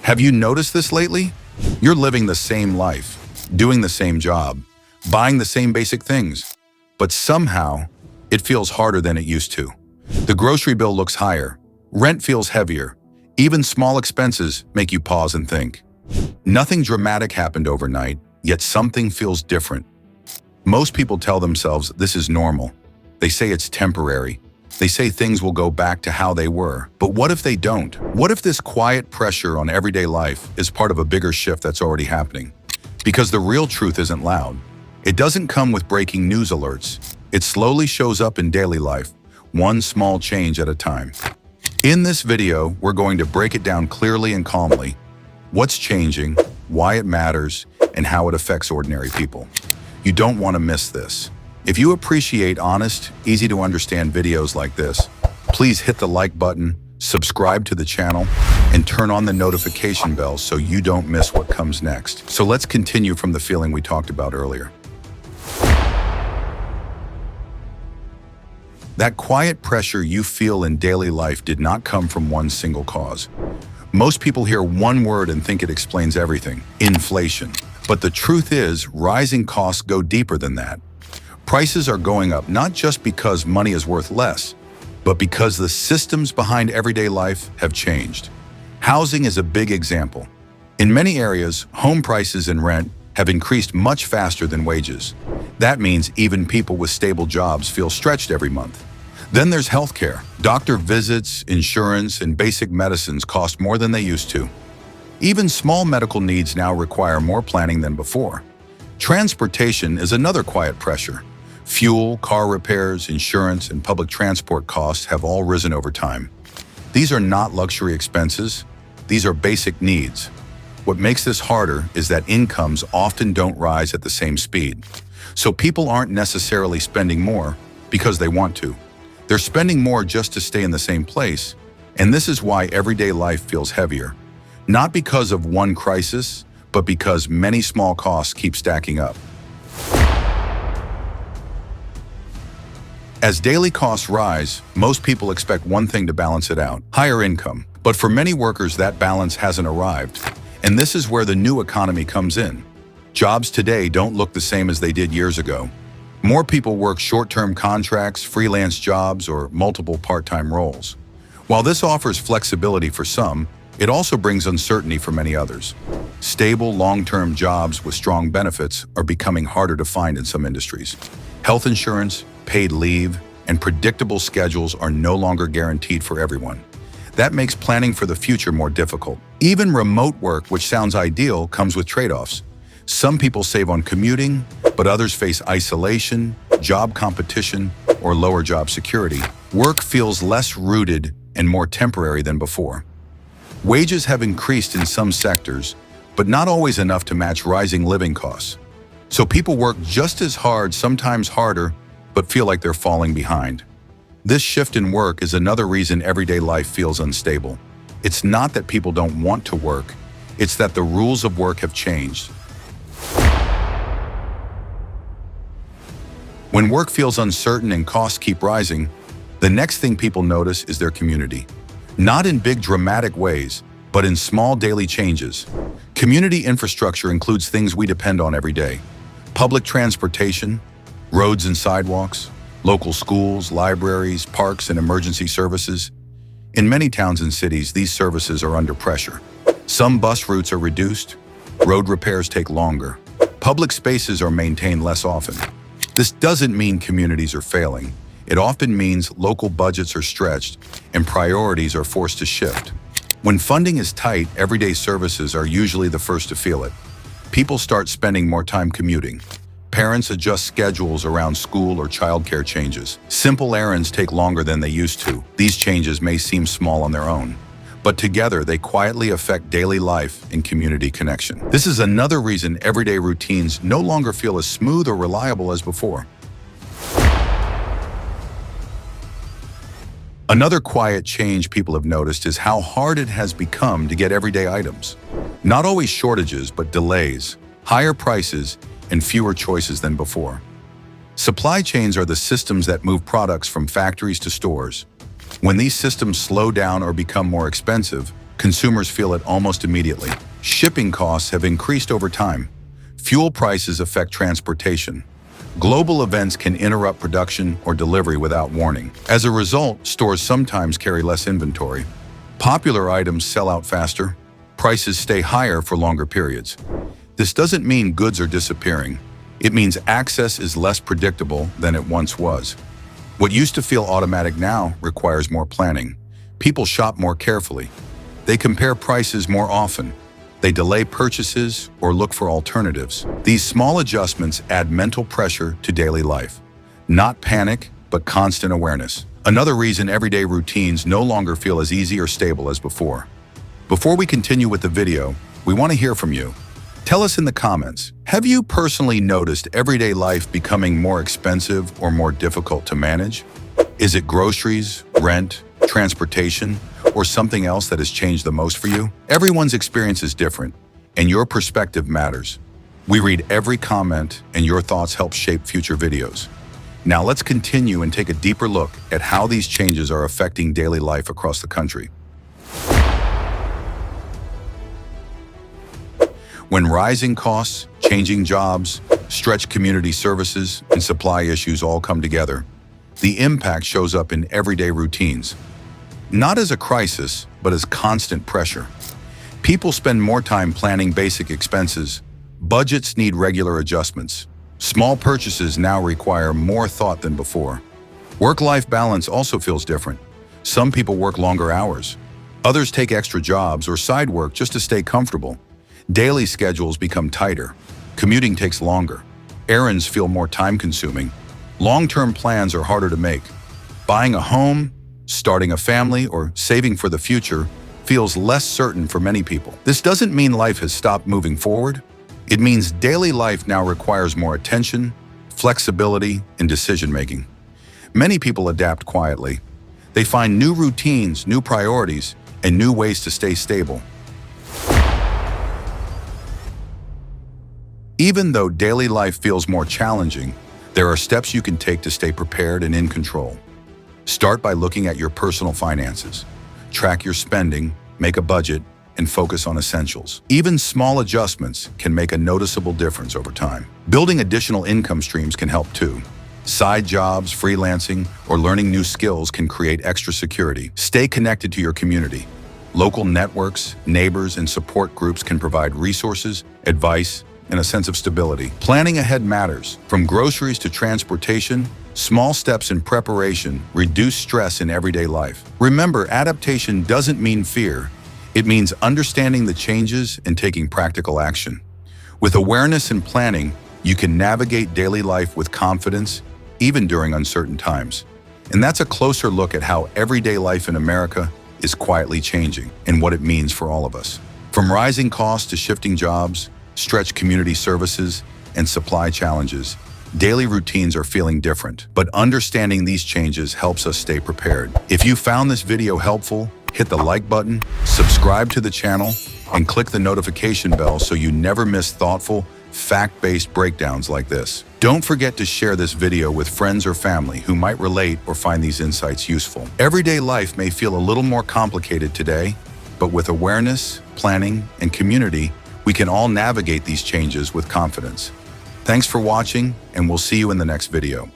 Have you noticed this lately? You're living the same life, doing the same job, buying the same basic things, but somehow it feels harder than it used to. The grocery bill looks higher, rent feels heavier, even small expenses make you pause and think. Nothing dramatic happened overnight, yet something feels different. Most people tell themselves this is normal. They say it's temporary. They say things will go back to how they were. But what if they don't? What if this quiet pressure on everyday life is part of a bigger shift that's already happening? Because the real truth isn't loud. It doesn't come with breaking news alerts. It slowly shows up in daily life, one small change at a time. In this video, we're going to break it down clearly and calmly. What's changing, why it matters, and how it affects ordinary people. You don't want to miss this. If you appreciate honest, easy-to-understand videos like this, please hit the like button, subscribe to the channel, and turn on the notification bell so you don't miss what comes next. So let's continue from the feeling we talked about earlier. That quiet pressure you feel in daily life did not come from one single cause. Most people hear one word and think it explains everything: inflation. But the truth is, rising costs go deeper than that. Prices are going up not just because money is worth less, but because the systems behind everyday life have changed. Housing is a big example. In many areas, home prices and rent have increased much faster than wages. That means even people with stable jobs feel stretched every month. Then there's healthcare. Doctor visits, insurance, and basic medicines cost more than they used to. Even small medical needs now require more planning than before. Transportation is another quiet pressure. Fuel, car repairs, insurance, and public transport costs have all risen over time. These are not luxury expenses. These are basic needs. What makes this harder is that incomes often don't rise at the same speed. So people aren't necessarily spending more because they want to. They're spending more just to stay in the same place, and this is why everyday life feels heavier. Not because of one crisis, but because many small costs keep stacking up. As daily costs rise, most people expect one thing to balance it out: higher income. But for many workers, that balance hasn't arrived. And this is where the new economy comes in. Jobs today don't look the same as they did years ago. More people work short-term contracts, freelance jobs, or multiple part-time roles. While this offers flexibility for some, it also brings uncertainty for many others. Stable, long-term jobs with strong benefits are becoming harder to find in some industries. Health insurance, paid leave, and predictable schedules are no longer guaranteed for everyone. That makes planning for the future more difficult. Even remote work, which sounds ideal, comes with trade-offs. Some people save on commuting, but others face isolation, job competition, or lower job security. Work feels less rooted and more temporary than before. Wages have increased in some sectors, but not always enough to match rising living costs. So people work just as hard, sometimes harder, but feel like they're falling behind. This shift in work is another reason everyday life feels unstable. It's not that people don't want to work, it's that the rules of work have changed. When work feels uncertain and costs keep rising, the next thing people notice is their community. Not in big dramatic ways, but in small daily changes. Community infrastructure includes things we depend on every day: public transportation, roads and sidewalks, local schools, libraries, parks, and emergency services. In many towns and cities, these services are under pressure. Some bus routes are reduced, road repairs take longer, public spaces are maintained less often. This doesn't mean communities are failing. It often means local budgets are stretched and priorities are forced to shift. When funding is tight, everyday services are usually the first to feel it. People start spending more time commuting. Parents adjust schedules around school or childcare changes. Simple errands take longer than they used to. These changes may seem small on their own, but together they quietly affect daily life and community connection. This is another reason everyday routines no longer feel as smooth or reliable as before. Another quiet change people have noticed is how hard it has become to get everyday items. Not always shortages, but delays, higher prices, and fewer choices than before. Supply chains are the systems that move products from factories to stores. When these systems slow down or become more expensive, Consumers feel it almost immediately. Shipping costs have increased over time. Fuel prices affect transportation. Global events can interrupt production or delivery without warning. As a result, stores sometimes carry less inventory. Popular items sell out faster. Prices stay higher for longer periods. This doesn't mean goods are disappearing. It means access is less predictable than it once was. What used to feel automatic now requires more planning. People shop more carefully. They compare prices more often. They delay purchases or look for alternatives. These small adjustments add mental pressure to daily life. Not panic, but constant awareness. Another reason everyday routines no longer feel as easy or stable as before. Before we continue with the video, we want to hear from you. Tell us in the comments, have you personally noticed everyday life becoming more expensive or more difficult to manage? Is it groceries, rent, transportation, or something else that has changed the most for you? Everyone's experience is different, and your perspective matters. We read every comment, and your thoughts help shape future videos. Now let's continue and take a deeper look at how these changes are affecting daily life across the country. When rising costs, changing jobs, stretched community services, and supply issues all come together, the impact shows up in everyday routines. Not as a crisis, but as constant pressure. People spend more time planning basic expenses. Budgets need regular adjustments. Small purchases now require more thought than before. Work-life balance also feels different. Some people work longer hours. Others take extra jobs or side work just to stay comfortable. Daily schedules become tighter. Commuting takes longer. Errands feel more time-consuming. Long-term plans are harder to make. Buying a home, starting a family, or saving for the future feels less certain for many people. This doesn't mean life has stopped moving forward. It means daily life now requires more attention, flexibility, and decision-making. Many people adapt quietly. They find new routines, new priorities, and new ways to stay stable. Even though daily life feels more challenging, there are steps you can take to stay prepared and in control. Start by looking at your personal finances. Track your spending, make a budget, and focus on essentials. Even small adjustments can make a noticeable difference over time. Building additional income streams can help too. Side jobs, freelancing, or learning new skills can create extra security. Stay connected to your community. Local networks, neighbors, and support groups can provide resources, advice, and a sense of stability. Planning ahead matters. From groceries to transportation, small steps in preparation reduce stress in everyday life. Remember, adaptation doesn't mean fear. It means understanding the changes and taking practical action. With awareness and planning, you can navigate daily life with confidence, even during uncertain times. And that's a closer look at how everyday life in America is quietly changing and what it means for all of us. From rising costs to shifting jobs, stretched community services, and supply challenges, daily routines are feeling different. But understanding these changes helps us stay prepared. If you found this video helpful, hit the like button, subscribe to the channel, and click the notification bell so you never miss thoughtful, fact-based breakdowns like this. Don't forget to share this video with friends or family who might relate or find these insights useful. Everyday life may feel a little more complicated today, but with awareness, planning, and community, we can all navigate these changes with confidence. Thanks for watching, and we'll see you in the next video.